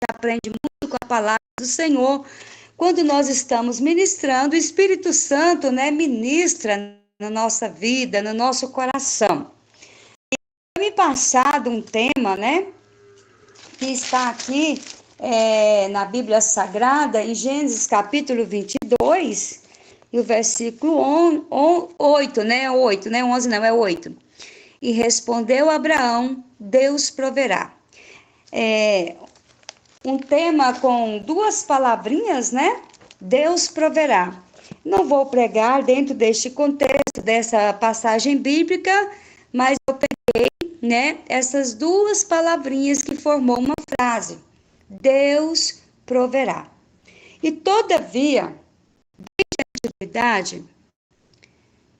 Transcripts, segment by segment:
aprende muito com a palavra do Senhor. Quando nós estamos ministrando, o Espírito Santo, né, ministra na nossa vida, no nosso coração. Foi me passado um tema, né, que está aqui na Bíblia Sagrada, em Gênesis capítulo 22, e o versículo 8, né, 8, né, 11 não, é 8. E respondeu Abraão, Deus proverá. Um tema com duas palavrinhas, né? Deus proverá. Não vou pregar dentro deste contexto, dessa passagem bíblica, mas eu peguei, né, essas duas palavrinhas que formou uma frase. Deus proverá. E todavia, desde a antiguidade,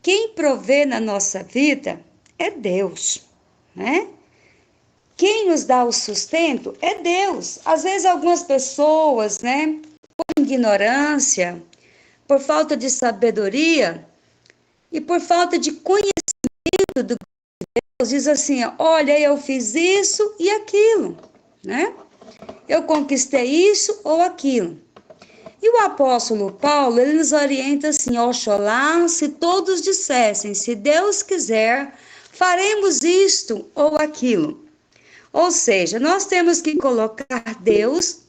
quem provê na nossa vida é Deus, né? Quem nos dá o sustento é Deus. Às vezes algumas pessoas, né, por ignorância, por falta de sabedoria e por falta de conhecimento do Deus, diz assim, olha, eu fiz isso e aquilo, né? Eu conquistei isso ou aquilo. E o apóstolo Paulo, ele nos orienta assim, oxalá, se todos dissessem, se Deus quiser, faremos isto ou aquilo. Ou seja, nós temos que colocar Deus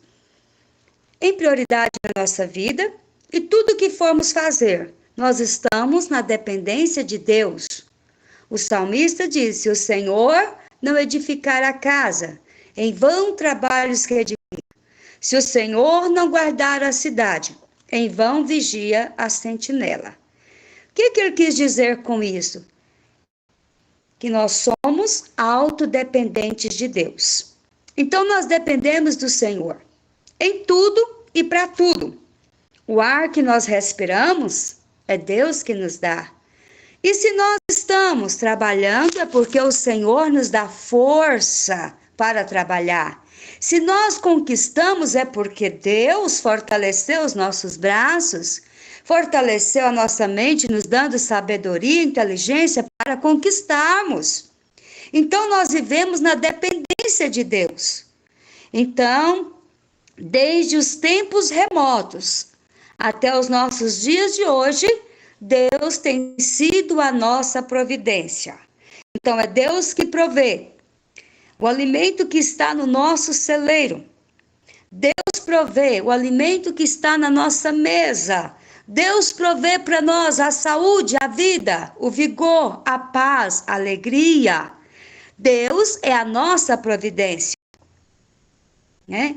em prioridade na nossa vida e tudo que formos fazer, nós estamos na dependência de Deus. O salmista disse, o Senhor não edificar a casa, em vão trabalhos que edifica. Se o Senhor não guardar a cidade, em vão vigia a sentinela. O que ele quis dizer com isso? Que nós somos autodependentes de Deus. Então, nós dependemos do Senhor em tudo e para tudo. O ar que nós respiramos é Deus que nos dá. E se nós estamos trabalhando, é porque o Senhor nos dá força para trabalhar. Se nós conquistamos, é porque Deus fortaleceu os nossos braços, fortaleceu a nossa mente, nos dando sabedoria e inteligência para conquistarmos. Então, nós vivemos na dependência de Deus. Então, desde os tempos remotos até os nossos dias de hoje, Deus tem sido a nossa providência. Então, é Deus que provê o alimento que está no nosso celeiro. Deus provê o alimento que está na nossa mesa. Deus provê para nós a saúde, a vida, o vigor, a paz, a alegria. Deus é a nossa providência, né?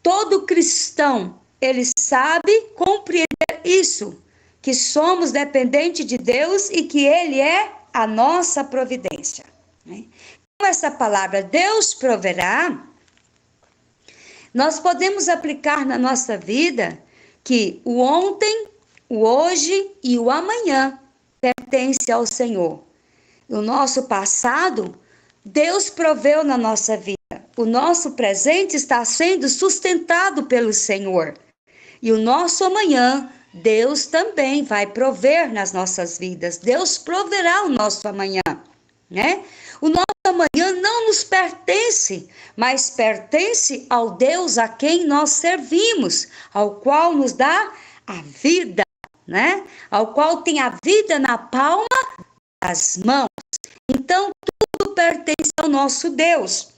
Todo cristão, ele sabe compreender isso, que somos dependentes de Deus e que Ele é a nossa providência, né? Então, essa palavra Deus proverá, nós podemos aplicar na nossa vida que o ontem, o hoje e o amanhã pertence ao Senhor. O nosso passado, Deus proveu na nossa vida. O nosso presente está sendo sustentado pelo Senhor. E o nosso amanhã, Deus também vai prover nas nossas vidas. Deus proverá o nosso amanhã, né? O nosso amanhã não nos pertence, mas pertence ao Deus a quem nós servimos, ao qual nos dá a vida, né? Ao qual tem a vida na palma das mãos. Então, tudo pertence ao nosso Deus.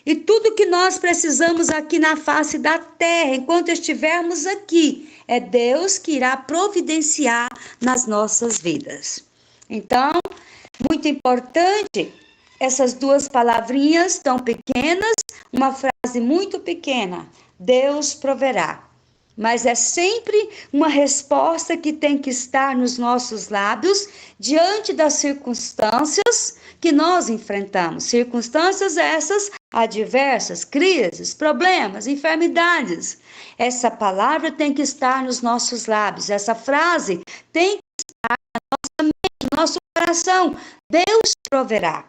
E tudo que nós precisamos aqui na face da terra, enquanto estivermos aqui, é Deus que irá providenciar nas nossas vidas. Então, muito importante, essas duas palavrinhas tão pequenas, uma frase muito pequena, Deus proverá. Mas é sempre uma resposta que tem que estar nos nossos lábios diante das circunstâncias que nós enfrentamos. Circunstâncias essas adversas, crises, problemas, enfermidades. Essa palavra tem que estar nos nossos lábios. Essa frase tem que estar na nossa mente, no nosso coração. Deus proverá.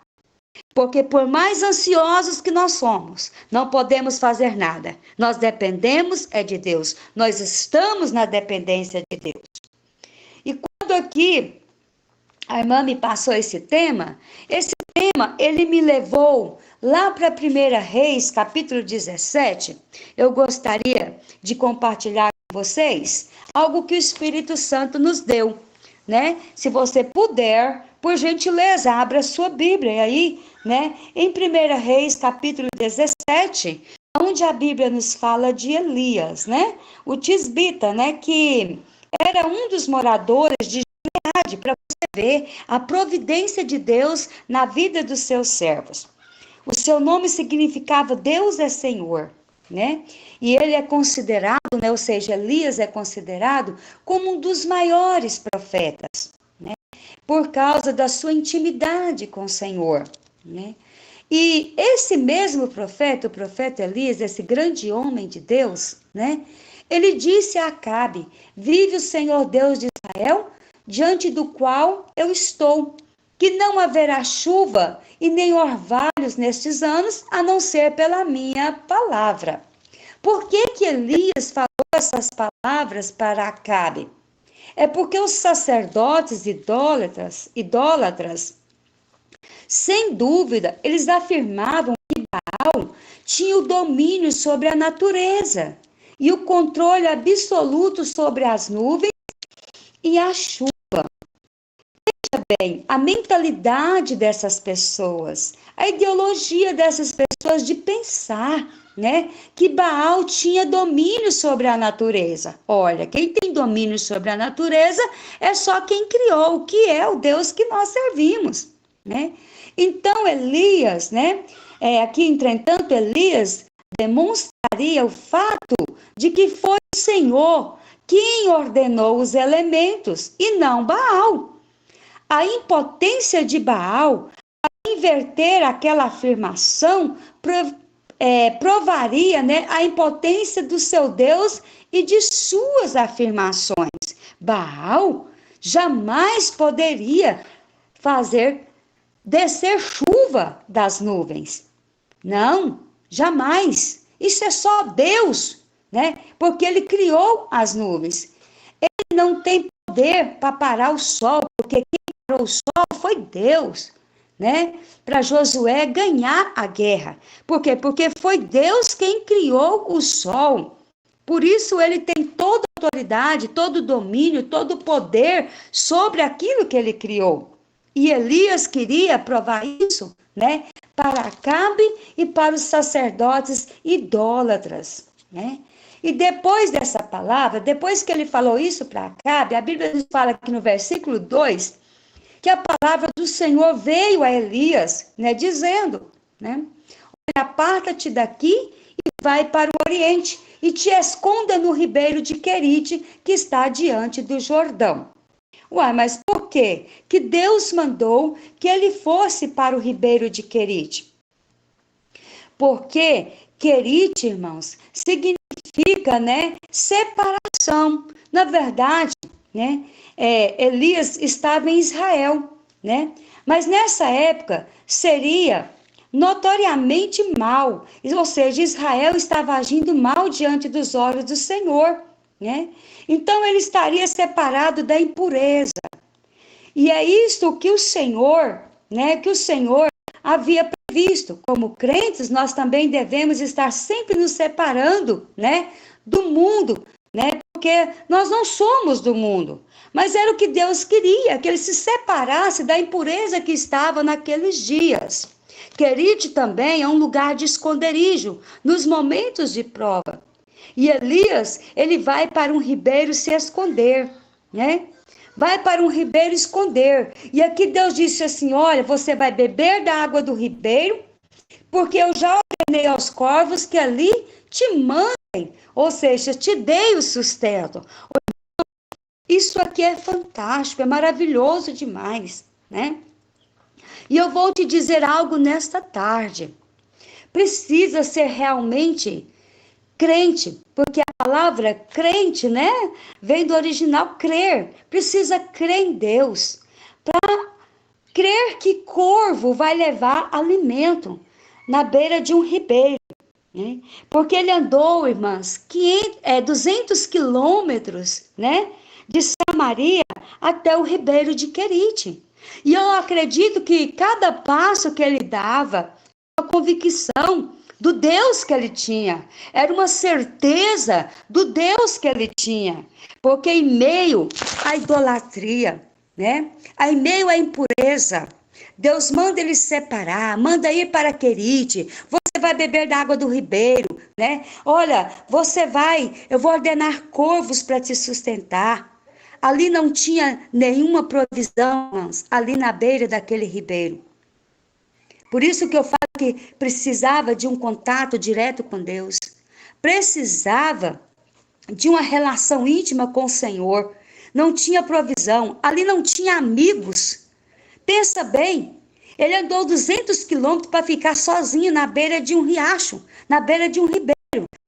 Porque por mais ansiosos que nós somos, não podemos fazer nada. Nós dependemos é de Deus. Nós estamos na dependência de Deus. E quando aqui a irmã me passou esse tema, ele me levou Lá para 1 Reis, capítulo 17, eu gostaria de compartilhar com vocês algo que o Espírito Santo nos deu, né? Se você puder, por gentileza, abra a sua Bíblia aí, né? Em 1 Reis, capítulo 17, onde a Bíblia nos fala de Elias, né? O tisbita, né? Que era um dos moradores de Gileade, para você ver a providência de Deus na vida dos seus servos. O seu nome significava Deus é Senhor, né? E ele é considerado, né? Ou seja, Elias é considerado como um dos maiores profetas, né? Por causa da sua intimidade com o Senhor, né? E esse mesmo profeta, o profeta Elias, esse grande homem de Deus, né? Ele disse a Acabe: vive o Senhor Deus de Israel, diante do qual eu estou, que não haverá chuva e nem orvalhos nestes anos, a não ser pela minha palavra. Por que Elias falou essas palavras para Acabe? É porque os sacerdotes idólatras, sem dúvida, eles afirmavam que Baal tinha o domínio sobre a natureza e o controle absoluto sobre as nuvens e a chuva. Bem, a mentalidade dessas pessoas, a ideologia dessas pessoas de pensar, né, que Baal tinha domínio sobre a natureza. Olha, quem tem domínio sobre a natureza é só quem criou, que é o Deus que nós servimos, né? Então Elias, né, aqui entretanto Elias demonstraria o fato de que foi o Senhor quem ordenou os elementos e não Baal. A impotência de Baal a inverter aquela afirmação provaria, né, a impotência do seu Deus e de suas afirmações. Baal jamais poderia fazer descer chuva das nuvens. Não, jamais. Isso é só Deus, né? Porque ele criou as nuvens. Ele não tem poder para parar o sol, porque quem parou o sol foi Deus, né? Para Josué ganhar a guerra. Por quê? Porque foi Deus quem criou o sol. Por isso ele tem toda a autoridade, todo o domínio, todo o poder sobre aquilo que ele criou. E Elias queria provar isso, né? Para Acabe e para os sacerdotes idólatras, né? E depois dessa palavra, depois que ele falou isso para Acabe, a Bíblia nos fala aqui no versículo 2, que a palavra do Senhor veio a Elias, né, dizendo, né? Aparta-te daqui e vai para o Oriente, e te esconda no ribeiro de Querite, que está diante do Jordão. Uai, mas por quê? Que Deus mandou que ele fosse para o ribeiro de Querite? Porque Querite, irmãos, significa, né, separação. Na verdade, né, Elias estava em Israel, né? Mas nessa época seria notoriamente mal, ou seja, Israel estava agindo mal diante dos olhos do Senhor, né? Então ele estaria separado da impureza. E é isto que o Senhor, né, que o Senhor havia previsto. Como crentes, nós também devemos estar sempre nos separando, né, do mundo, né? Porque nós não somos do mundo. Mas era o que Deus queria, que ele se separasse da impureza que estava naqueles dias. Querite também é um lugar de esconderijo nos momentos de prova. E Elias, ele vai para um ribeiro se esconder, né? Vai para um ribeiro esconder. E aqui Deus disse assim: olha, você vai beber da água do ribeiro, porque eu já ordenei aos corvos que ali te mandem, ou seja, te dei o sustento. Isso aqui é fantástico, é maravilhoso demais, né? E eu vou te dizer algo nesta tarde. Precisa ser realmente crente, porque a palavra crente, né, vem do original crer. Precisa crer em Deus para crer que corvo vai levar alimento na beira de um ribeiro, né? Porque ele andou, irmãs, 200 quilômetros, né, de Samaria até o ribeiro de Querite. E eu acredito que cada passo que ele dava, uma convicção do Deus que ele tinha, era uma certeza do Deus que ele tinha, porque em meio à idolatria, né? Em meio à impureza, Deus manda ele separar, manda ir para Querite, você vai beber da água do ribeiro, né? Olha, eu vou ordenar corvos para te sustentar. Ali não tinha nenhuma provisão, irmãos, ali na beira daquele ribeiro. Por isso que eu falo que precisava de um contato direto com Deus. Precisava de uma relação íntima com o Senhor. Não tinha provisão, ali não tinha amigos. Pensa bem, ele andou 200 quilômetros para ficar sozinho na beira de um riacho, na beira de um ribeiro.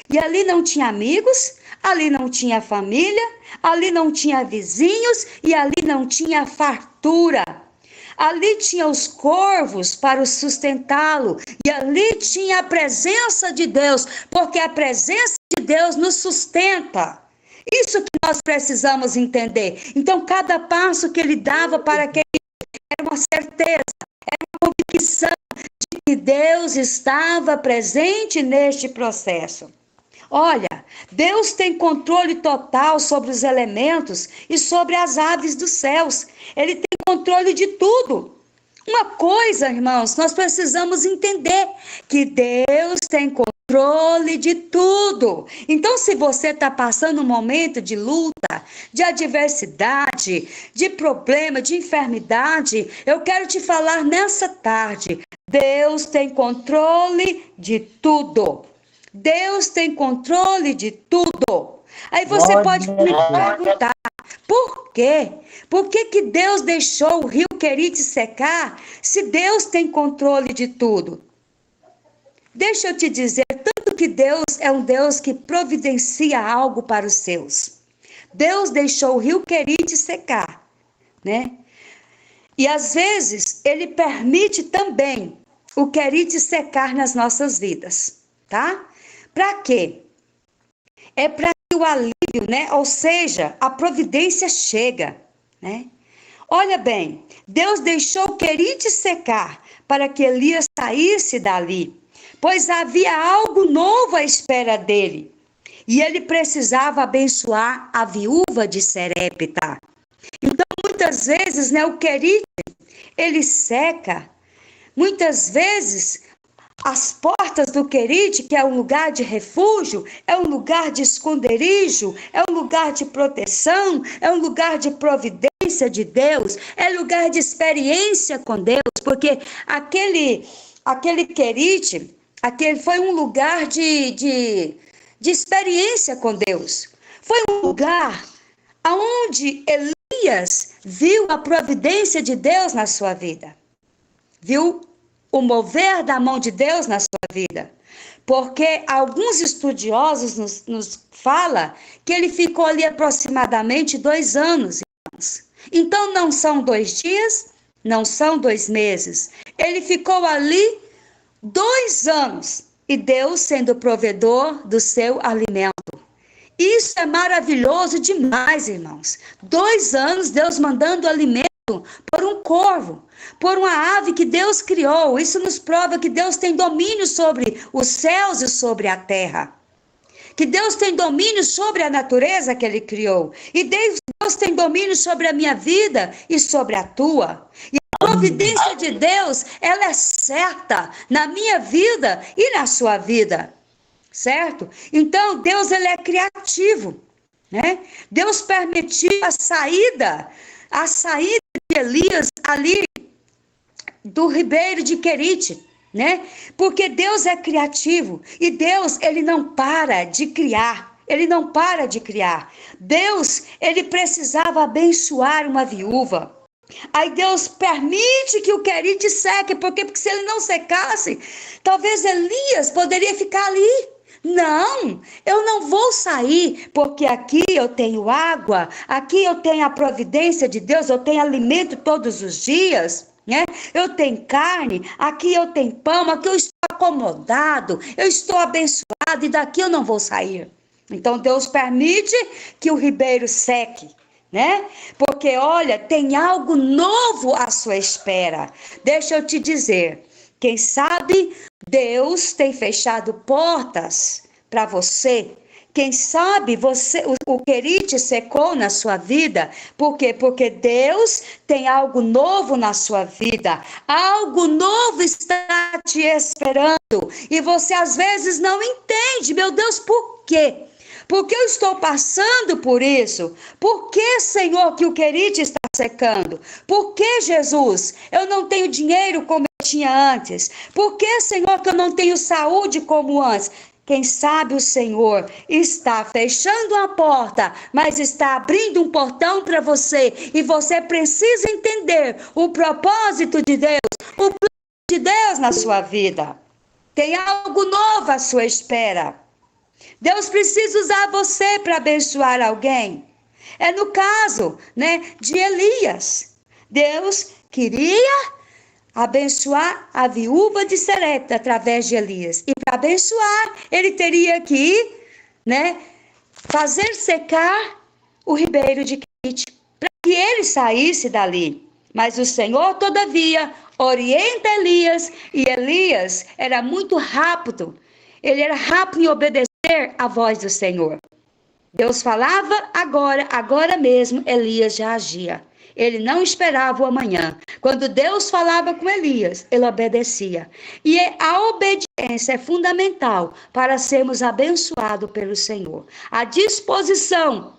E ali não tinha amigos, ali não tinha família, ali não tinha vizinhos e ali não tinha fartura. Ali tinha os corvos para o sustentá-lo. E ali tinha a presença de Deus, porque a presença de Deus nos sustenta. Isso que nós precisamos entender. Então, cada passo que ele dava para que era uma certeza, era uma convicção de que Deus estava presente neste processo. Olha, Deus tem controle total sobre os elementos e sobre as aves dos céus. Ele tem controle de tudo. Uma coisa, irmãos, nós precisamos entender que Deus tem controle de tudo. Então, se você está passando um momento de luta, de adversidade, de problema, de enfermidade, eu quero te falar nessa tarde, Deus tem controle de tudo. Deus tem controle de tudo. Aí você pode me perguntar, por quê? Por que Deus deixou o rio Querite secar, se Deus tem controle de tudo? Deixa eu te dizer, tanto que Deus é um Deus que providencia algo para os seus. Deus deixou o rio Querite secar, né? E às vezes ele permite também o Querite secar nas nossas vidas, tá? Para quê? É para que o alívio, né? Ou seja, a providência chega, né? Olha bem, Deus deixou o Querite secar para que Elias saísse dali, pois havia algo novo à espera dele. E ele precisava abençoar a viúva de Serepta. Então, muitas vezes, né, o Querite, ele seca. Muitas vezes, as portas do Querite, que é um lugar de refúgio, é um lugar de esconderijo, é um lugar de proteção, é um lugar de providência de Deus, é lugar de experiência com Deus, porque aquele Querite, aquele foi um lugar de experiência com Deus. Foi um lugar onde Elias viu a providência de Deus na sua vida. Viu o mover da mão de Deus na sua vida. Porque alguns estudiosos nos falam que ele ficou ali aproximadamente 2 anos, irmãos. Então não são 2 dias, não são 2 meses. Ele ficou ali 2 anos. E Deus sendo provedor do seu alimento. Isso é maravilhoso demais, irmãos. 2 anos Deus mandando alimento por um corvo, por uma ave que Deus criou. Isso nos prova que Deus tem domínio sobre os céus e sobre a terra. Que Deus tem domínio sobre a natureza que Ele criou. E Deus tem domínio sobre a minha vida e sobre a tua. E a providência de Deus, ela é certa na minha vida e na sua vida. Certo? Então, Deus, ele é criativo, né? Deus permitiu a saída de Elias ali do ribeiro de Querite, né? Porque Deus é criativo e Deus, ele não para de criar. Ele não para de criar. Deus, ele precisava abençoar uma viúva. Aí Deus permite que o Querite seque, porque se ele não secasse, talvez Elias poderia ficar ali. Não, eu não vou sair, porque aqui eu tenho água, aqui eu tenho a providência de Deus, eu tenho alimento todos os dias, né? Eu tenho carne, aqui eu tenho pão, aqui eu estou acomodado, eu estou abençoado e daqui eu não vou sair. Então Deus permite que o ribeiro seque, né? Porque olha, tem algo novo à sua espera. Deixa eu te dizer, Quem sabe Deus tem fechado portas para você. Quem sabe o querite secou na sua vida. Por quê? Porque Deus tem algo novo na sua vida. Algo novo está te esperando. E você às vezes não entende. Meu Deus, por quê? Por que eu estou passando por isso? Por que, Senhor, que o querite está secando? Por que, Jesus, eu não tenho dinheiro como eu tinha antes? Por que, Senhor, que eu não tenho saúde como antes? Quem sabe o Senhor está fechando a porta, mas está abrindo um portão para você. E você precisa entender o propósito de Deus, o plano de Deus na sua vida. Tem algo novo à sua espera. Deus precisa usar você para abençoar alguém. É no caso, de Elias. Deus queria abençoar a viúva de Sarepta através de Elias. E para abençoar, ele teria que fazer secar o ribeiro de Querite, para que ele saísse dali. Mas o Senhor, todavia, orienta Elias, e Elias era muito rápido. Ele era rápido em obedecer à voz do Senhor. Deus falava agora mesmo, Elias já agia. Ele não esperava o amanhã. Quando Deus falava com Elias, ele obedecia. E a obediência é fundamental para sermos abençoados pelo Senhor. A disposição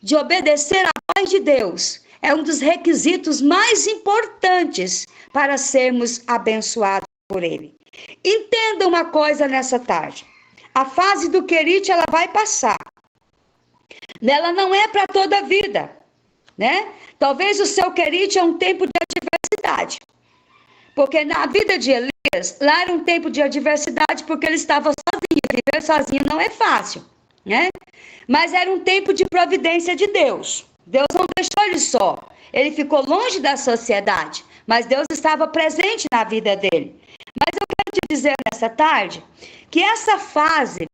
de obedecer à voz de Deus é um dos requisitos mais importantes para sermos abençoados por Ele. Entenda uma coisa nessa tarde. A fase do querite, ela vai passar. Ela não é para toda a vida. Talvez o seu querite é um tempo de adversidade. Porque na vida de Elias, lá era um tempo de adversidade porque ele estava sozinho. Viver sozinho não é fácil, Mas era um tempo de providência de Deus. Deus não deixou ele só. Ele ficou longe da sociedade, mas Deus estava presente na vida dele. Mas eu quero te dizer nessa tarde que essa fase,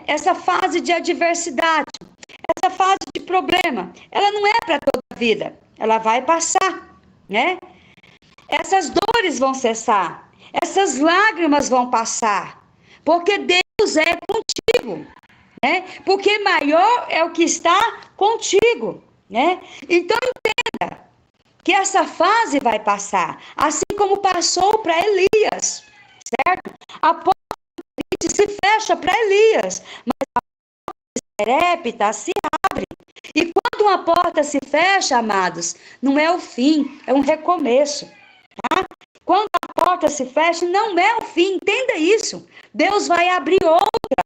essa fase de adversidade, essa fase de problema, ela não é para toda a vida. Ela vai passar, Essas dores vão cessar. Essas lágrimas vão passar. Porque Deus é contigo, Porque maior é o que está contigo, Então entenda que essa fase vai passar, assim como passou para Elias, certo? A porta se fecha para Elias, mas a porta de Sarepta se abre. E quando uma porta se fecha, amados, não é o fim, é um recomeço, tá? Quando a porta se fecha, não é o fim, entenda isso. Deus vai abrir outra.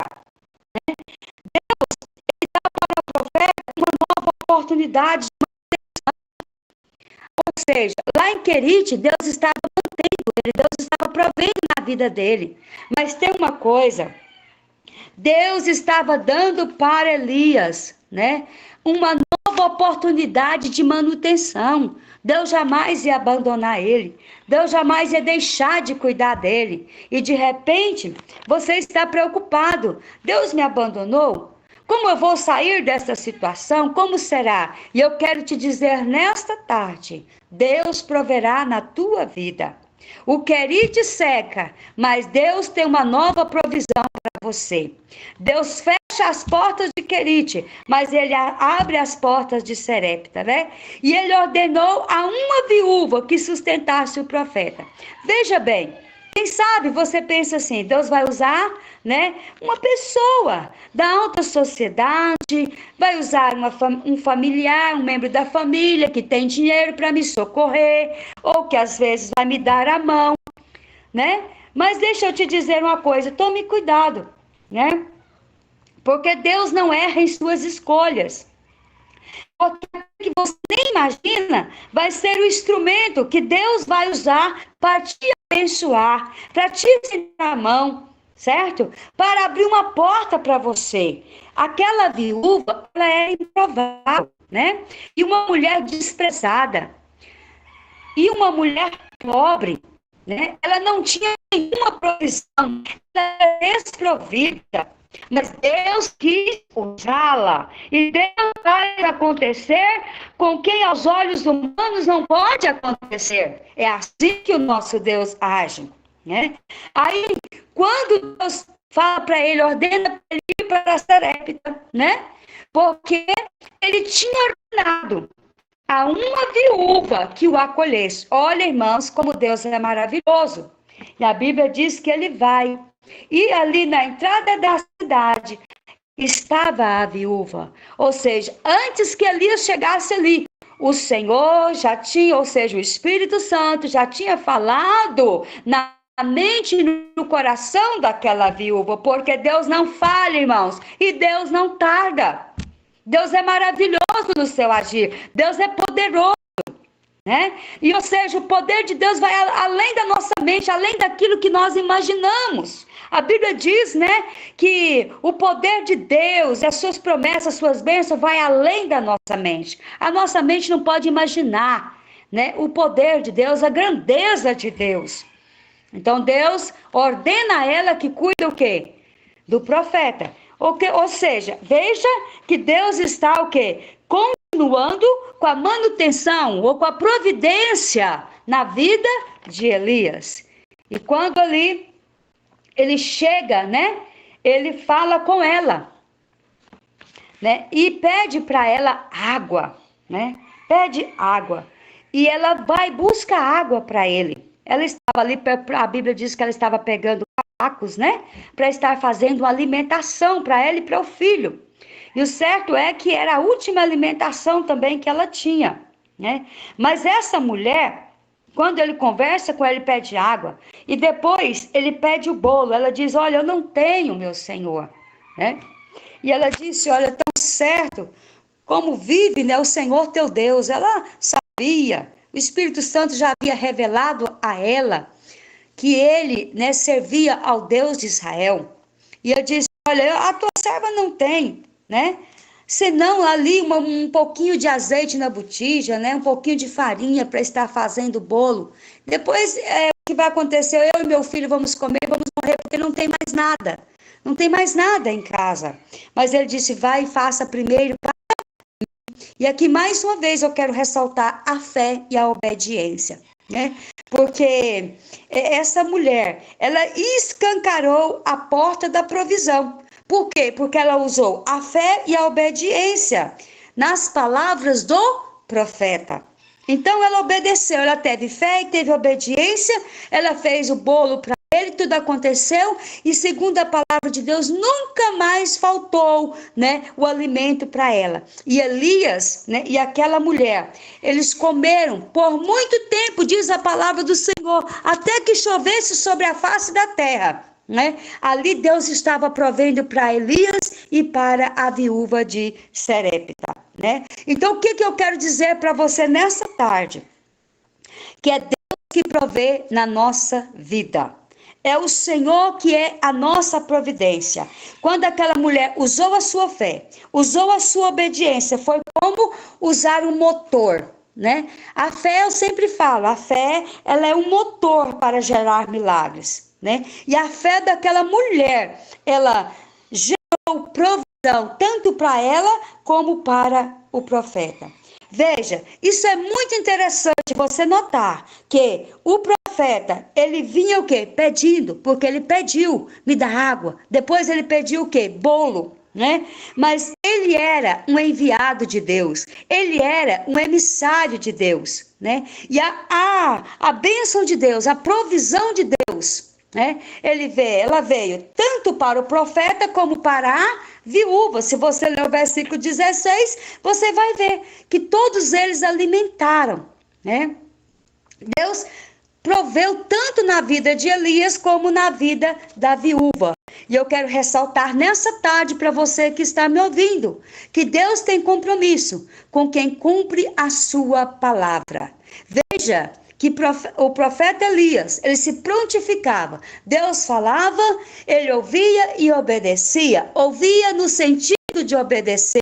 Deus, ele dá para o profeta uma nova oportunidade. Ou seja, lá em Querite, Deus estava mantendo ele, Deus estava provendo na vida dele. Mas tem uma coisa, Deus estava dando para Elias, uma nova oportunidade de manutenção. Deus jamais ia abandonar ele. Deus jamais ia deixar de cuidar dele. E de repente, você está preocupado. Deus me abandonou? Como eu vou sair dessa situação? Como será? E eu quero te dizer nesta tarde, Deus proverá na tua vida. O querite seca, mas Deus tem uma nova provisão para você. Deus fecha as portas de Querite, mas ele abre as portas de Sarepta, E ele ordenou a uma viúva que sustentasse o profeta. Veja bem, quem sabe você pensa assim, Deus vai usar, uma pessoa da alta sociedade, vai usar um familiar, um membro da família que tem dinheiro para me socorrer, ou que às vezes vai me dar a mão, Mas deixa eu te dizer uma coisa, tome cuidado, Porque Deus não erra em suas escolhas. Porque que você nem imagina vai ser o instrumento que Deus vai usar para te abençoar, para te dar a mão, certo? Para abrir uma porta para você. Aquela viúva, ela é improvável, E uma mulher desprezada. E uma mulher pobre, Ela não tinha nenhuma provisão, ela era desprovida. Mas Deus quis usá-la. E Deus vai acontecer com quem aos olhos humanos não pode acontecer. É assim que o nosso Deus age, né? Aí, quando Deus fala para ele, ordena para ele ir para Sarepta, né? Porque ele tinha ordenado a uma viúva que o acolhesse. Olha, irmãos, como Deus é maravilhoso. E a Bíblia diz que ele vai. E ali na entrada da cidade estava a viúva. Ou seja, antes que Elias chegasse ali, o Senhor já tinha, ou seja, o Espírito Santo já tinha falado na mente e no coração daquela viúva, porque Deus não falha, irmãos, e Deus não tarda. Deus é maravilhoso no seu agir. Deus é poderoso, né? E, ou seja, o poder de Deus vai além da nossa mente, além daquilo que nós imaginamos. A Bíblia diz, né, que o poder de Deus, as suas promessas, as suas bênçãos, vai além da nossa mente. A nossa mente não pode imaginar, né, o poder de Deus, a grandeza de Deus. Então, Deus ordena a ela que cuide o quê? Do profeta. Ou seja, veja que Deus está o quê? Continuando com a manutenção ou com a providência na vida de Elias. E quando ali ele chega, né? Ele fala com ela, né? E pede para ela água, né? Pede água. E ela vai buscar água para ele. Ela estava ali, a Bíblia diz que ela estava pegando cacos, né? Para estar fazendo uma alimentação para ela e para o filho. E o certo é que era a última alimentação também que ela tinha, né? Mas essa mulher, quando ele conversa com ela, ele pede água. E depois ele pede o bolo. Ela diz, olha, eu não tenho, meu senhor, né? E ela disse, olha, tão certo como vive, né, o Senhor teu Deus. Ela sabia, o Espírito Santo já havia revelado a ela que ele, né, servia ao Deus de Israel. E eu disse, olha, a tua serva não tem, né? Senão ali um pouquinho de azeite na botija, né? Um pouquinho de farinha para estar fazendo bolo. Depois, o que vai acontecer? Eu e meu filho vamos comer, vamos morrer, porque não tem mais nada. Não tem mais nada em casa. Mas ele disse, vai e faça primeiro. E aqui, mais uma vez, eu quero ressaltar a fé e a obediência, né? Porque essa mulher, ela escancarou a porta da provisão. Por quê? Porque ela usou a fé e a obediência nas palavras do profeta. Então ela obedeceu, ela teve fé e teve obediência, ela fez o bolo para ele, tudo aconteceu, e segundo a palavra de Deus, nunca mais faltou, né, o alimento para ela. E Elias, né, e aquela mulher, eles comeram por muito tempo, diz a palavra do Senhor, até que chovesse sobre a face da terra, né? Ali Deus estava provendo para Elias e para a viúva de Sarepta, né? Então, o que eu quero dizer para você nessa tarde? Que é Deus que provê na nossa vida. É o Senhor que é a nossa providência. Quando aquela mulher usou a sua fé, usou a sua obediência, foi como usar um motor, né? A fé, eu sempre falo, a fé, ela é um motor para gerar milagres, né? E a fé daquela mulher, ela gerou provisão tanto para ela como para o profeta. Veja, isso é muito interessante você notar que o profeta, ele vinha o quê? Pedindo, porque ele pediu, me dá água. Depois ele pediu o quê? Bolo, né? Mas ele era um enviado de Deus, ele era um emissário de Deus, né? E a bênção de Deus, a provisão de Deus, né? Ela veio tanto para o profeta como para a viúva. Se você ler o versículo 16, você vai ver que todos eles alimentaram, né? Deus proveu tanto na vida de Elias como na vida da viúva. E eu quero ressaltar nessa tarde para você que está me ouvindo, que Deus tem compromisso com quem cumpre a sua palavra. Veja que o profeta Elias, ele se prontificava. Deus falava, ele ouvia e obedecia. Ouvia no sentido de obedecer.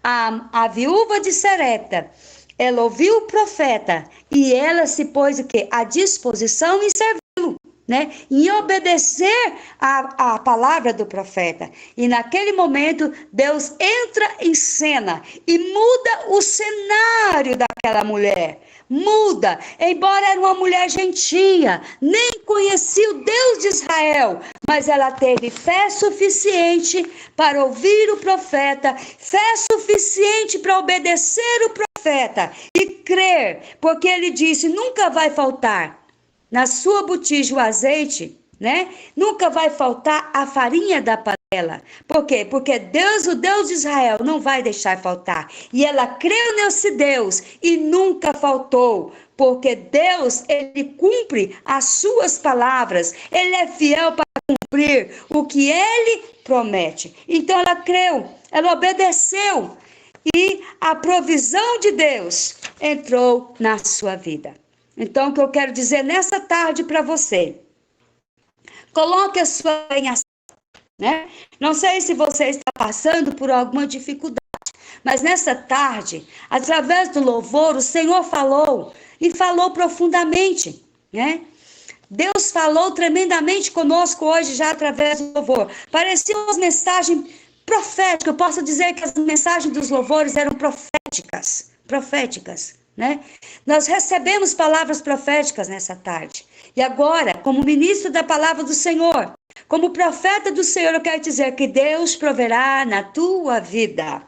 A viúva de Sarepta, ela ouviu o profeta e ela se pôs o quê? À disposição em servi-lo, né? Em obedecer a palavra do profeta. E naquele momento, Deus entra em cena e muda o cenário da daquela mulher. Muda, embora era uma mulher gentia, nem conhecia o Deus de Israel, mas ela teve fé suficiente para ouvir o profeta, fé suficiente para obedecer o profeta e crer, porque ele disse: nunca vai faltar na sua botija o azeite, né? Nunca vai faltar a farinha da panela. Por quê? Porque Deus, o Deus de Israel, não vai deixar faltar. E ela creu nesse Deus e nunca faltou. Porque Deus, ele cumpre as suas palavras. Ele é fiel para cumprir o que ele promete. Então ela creu, ela obedeceu. E a provisão de Deus entrou na sua vida. Então, o que eu quero dizer nessa tarde para você: coloque a sua fé em ação, né? Não sei se você está passando por alguma dificuldade, mas nessa tarde, através do louvor, o Senhor falou e falou profundamente, né? Deus falou tremendamente conosco hoje já através do louvor. Parecia uma mensagem profética. Eu posso dizer que as mensagens dos louvores eram proféticas, né? Nós recebemos palavras proféticas nessa tarde. E agora, como ministro da palavra do Senhor, como profeta do Senhor, eu quero dizer que Deus proverá na tua vida.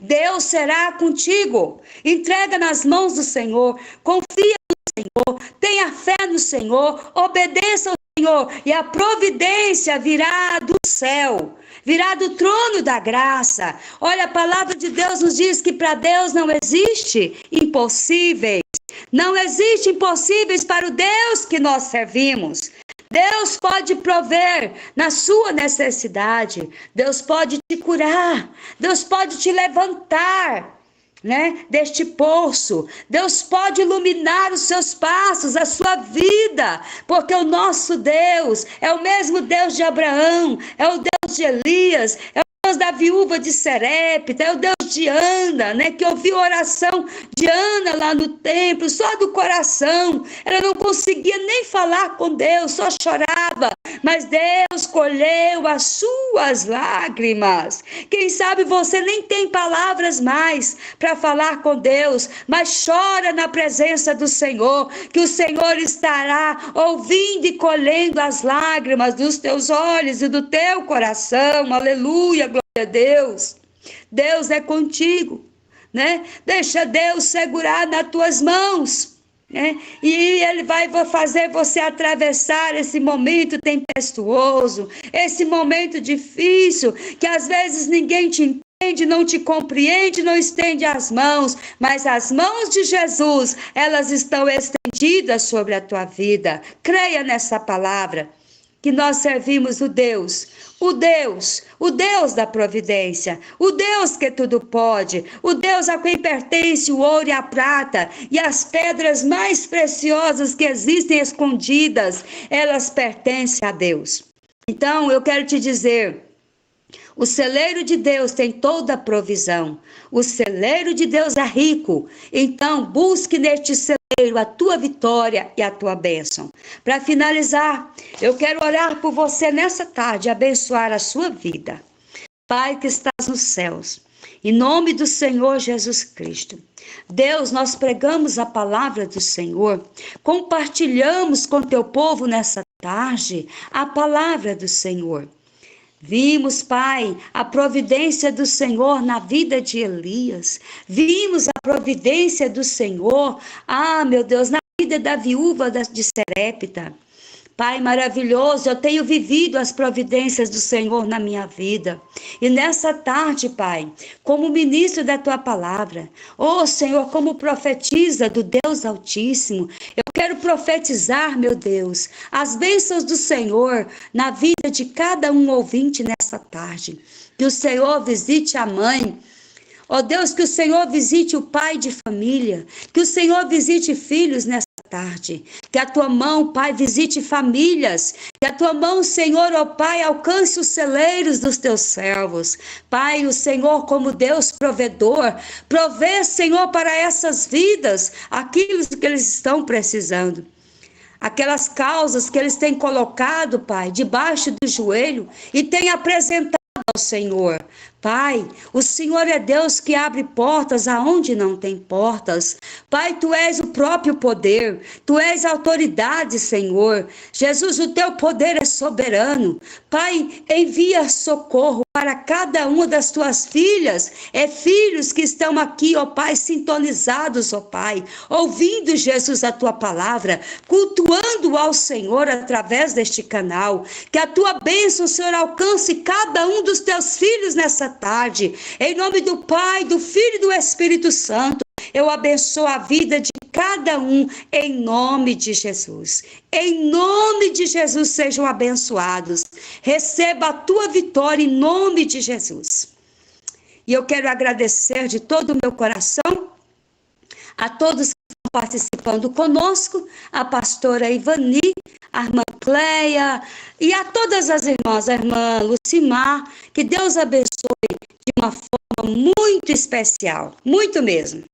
Deus será contigo. Entrega nas mãos do Senhor. Confia no Senhor. Tenha fé no Senhor. Obedeça ao Senhor. E a providência virá do céu. Virá do trono da graça. Olha, a palavra de Deus nos diz que para Deus não existe impossíveis. Não existe impossíveis para o Deus que nós servimos. Deus pode prover na sua necessidade. Deus pode te curar. Deus pode te levantar, né, deste poço. Deus pode iluminar os seus passos, a sua vida, porque o nosso Deus é o mesmo Deus de Abraão, é o Deus de Elias, é o Deus da viúva de Serepta, é o Deus de Ana, né, que ouviu a oração de Ana lá no templo, só do coração. Ela não conseguia nem falar com Deus, só chorava, mas Deus colheu as suas lágrimas. Quem sabe você nem tem palavras mais para falar com Deus, mas chora na presença do Senhor, que o Senhor estará ouvindo e colhendo as lágrimas dos teus olhos e do teu coração. Aleluia, glória a Deus. Deus é contigo, né? Deixa Deus segurar nas tuas mãos, né? E Ele vai fazer você atravessar esse momento tempestuoso, esse momento difícil, que às vezes ninguém te entende, não te compreende, não estende as mãos, mas as mãos de Jesus, elas estão estendidas sobre a tua vida. Creia nessa palavra, que nós servimos o Deus da providência, o Deus que tudo pode, o Deus a quem pertence o ouro e a prata, e as pedras mais preciosas que existem escondidas, elas pertencem a Deus. Então, eu quero te dizer, o celeiro de Deus tem toda a provisão. O celeiro de Deus é rico. Então, busque neste celeiro a tua vitória e a tua bênção. Para finalizar, eu quero orar por você nessa tarde, abençoar a sua vida. Pai que estás nos céus, em nome do Senhor Jesus Cristo. Deus, nós pregamos a palavra do Senhor, compartilhamos com teu povo nessa tarde a palavra do Senhor. Vimos, Pai, a providência do Senhor na vida de Elias. Vimos a providência do Senhor, meu Deus, na vida da viúva de Serepta. Pai maravilhoso, eu tenho vivido as providências do Senhor na minha vida. E nessa tarde, Pai, como ministro da Tua palavra, Senhor, como profetiza do Deus Altíssimo, eu quero profetizar, meu Deus, as bênçãos do Senhor na vida de cada um ouvinte nessa tarde. Que o Senhor visite a mãe. Deus, que o Senhor visite o pai de família, que o Senhor visite filhos nessa tarde, que a tua mão, Pai, visite famílias, que a tua mão, Senhor, Pai, alcance os celeiros dos teus servos. Pai, o Senhor como Deus provedor, provê, Senhor, para essas vidas aquilo que eles estão precisando. Aquelas causas que eles têm colocado, Pai, debaixo do joelho e têm apresentado ao Senhor. Pai, o Senhor é Deus que abre portas aonde não tem portas. Pai, Tu és o próprio poder, Tu és a autoridade, Senhor. Jesus, o Teu poder é soberano. Pai, envia socorro para cada uma das Tuas filhas, filhos que estão aqui, ó Pai, sintonizados, ó Pai, ouvindo, Jesus, a Tua palavra, cultuando ao Senhor através deste canal. Que a Tua bênção, Senhor, alcance cada um dos Teus filhos nessa tarde. Em nome do Pai, do Filho e do Espírito Santo, eu abençoo a vida de cada um, em nome de Jesus. Em nome de Jesus, sejam abençoados. Receba a tua vitória em nome de Jesus. E eu quero agradecer de todo o meu coração a todos que estão participando conosco, a pastora Ivani, a irmã Cleia e a todas as irmãs, a irmã Lucimar. Que Deus abençoe de uma forma muito especial, muito mesmo.